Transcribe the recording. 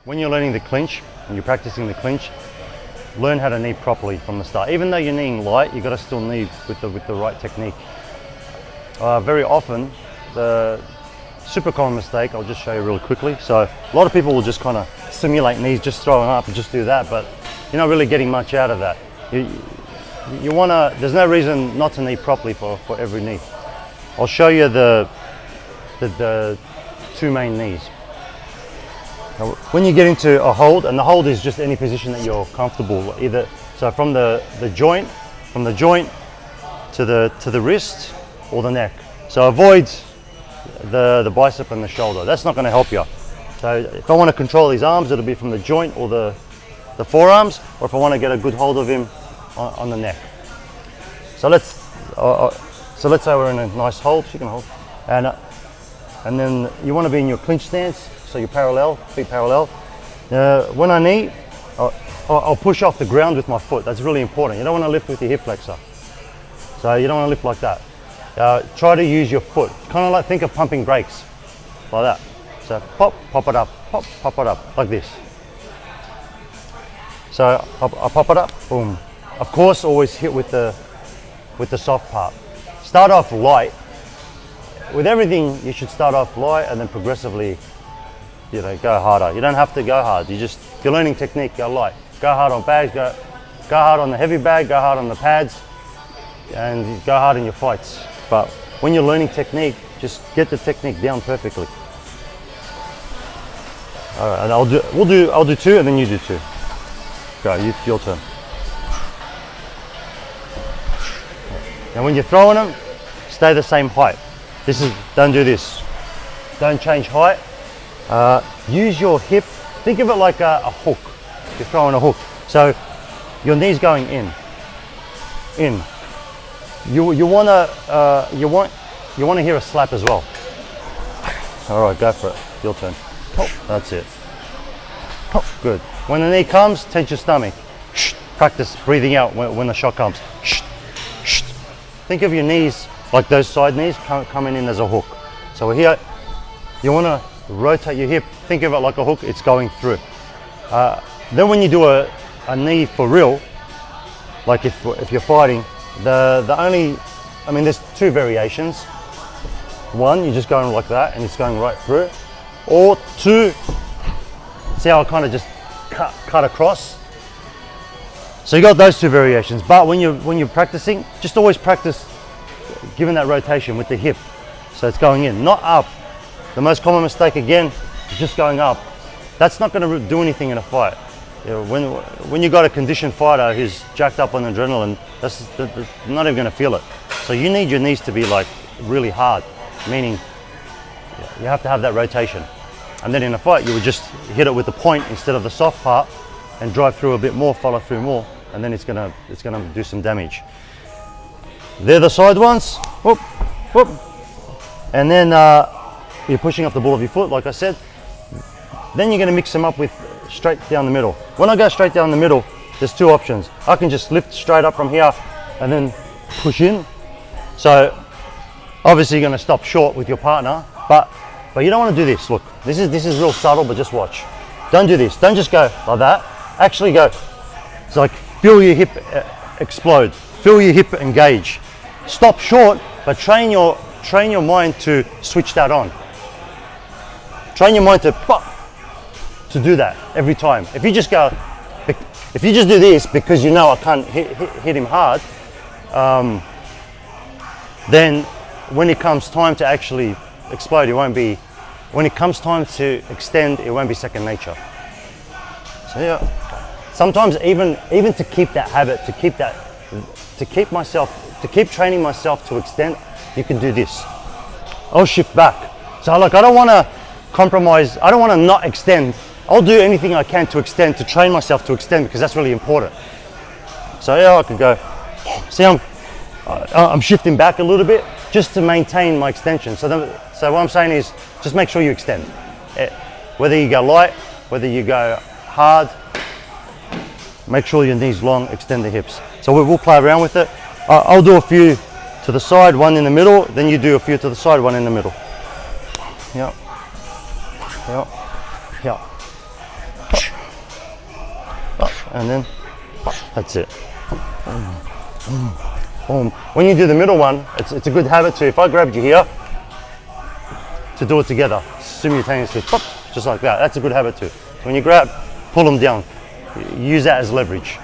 When you're learning the clinch and you're practicing the clinch, learn how to knee properly from the start. Even though you're kneeing light, you've got to still knee with the right technique. Very often, the super common mistake, I'll just show you really quickly. So a lot of people will just kind of simulate knees, just throwing up and just do that, but you're not really getting much out of that. You want to, there's no reason not to knee properly for every knee. I'll show you the two main knees. Now, when you get into a hold, and the hold is just any position that you're comfortable, either so from the joint to the wrist or the neck. So avoid the bicep and the shoulder. That's not going to help you. So if I want to control these arms, it'll be from the joint or the forearms, or if I want to get a good hold of him on the neck. So let's say we're in a nice hold. You can hold, and then you want to be in your clinch stance. So you're parallel, feet parallel. When I knee, I'll push off the ground with my foot. That's really important. You don't want to lift with your hip flexor. So you don't want to lift like that. Try to use your foot. Kind of like, think of pumping brakes, like that. So pop it up, pop it up, like this. So I pop it up, boom. Of course, always hit with the soft part. Start off light. With everything, you should start off light and then progressively, go harder. You don't have to go hard. If you're learning technique, go light. Go hard on bags, go hard on the heavy bag, go hard on the pads, and go hard in your fights. But when you're learning technique, just get the technique down perfectly. All right, and I'll do two, and then you do two. Go, your turn. Now when you're throwing them, stay the same height. Don't do this. Don't change height. Use your hip. Think of it like a hook. You're throwing a hook. So your knee's going in. You want to hear a slap as well. All right, go for it. Your turn. That's it. Good. When the knee comes, tense your stomach. Practice breathing out when the shot comes. Think of your knees like those side knees coming in as a hook. So here, you want to rotate your hip. Think of it like a hook. It's going through. Then when you do a knee for real, like if you're fighting, there's two variations. One, you're just going like that and it's going right through. Or two, see how I kind of just cut across? So you got those two variations. But when you're practicing, just always practice giving that rotation with the hip. So it's going in, not up. The most common mistake again is just going up. That's not going to do anything in a fight. When you got a conditioned fighter who's jacked up on adrenaline, that's not even going to feel it. So you need your knees to be like really hard, meaning you have to have that rotation. And then in a fight, you would just hit it with the point instead of the soft part and drive through a bit more, follow through more, and then it's gonna do some damage. They're the side ones. Whoop, whoop. And then you're pushing off the ball of your foot, like I said. Then you're gonna mix them up with straight down the middle. When I go straight down the middle, there's two options. I can just lift straight up from here and then push in. So obviously you're gonna stop short with your partner, but you don't want to do this. Look, this is real subtle, but just watch. Don't do this. Don't just go like that. Actually go. It's like feel your hip explode. Feel your hip engage. Stop short, but train your mind to switch that on. Train your mind to do that every time. If you just do this because you know I can't hit him hard, then when it comes time to actually explode, when it comes time to extend, it won't be second nature. So yeah, sometimes even to keep that habit, to keep training myself to extend, you can do this. I'll shift back. So like I don't want to compromise. I don't want to not extend. I'll do anything I can to extend, to train myself to extend, because that's really important. So yeah, I could go. See, I'm shifting back a little bit just to maintain my extension. So what I'm saying is, just make sure you extend. Whether you go light, whether you go hard, make sure your knees long, extend the hips. So we'll play around with it. I'll do a few to the side, one in the middle, then you do a few to the side, one in the middle. Yeah. and then that's it. Boom. When you do the middle one, it's a good habit too. If I grabbed you here, to do it together simultaneously, pop, just like that. That's a good habit too. When you grab, pull them down. Use that as leverage.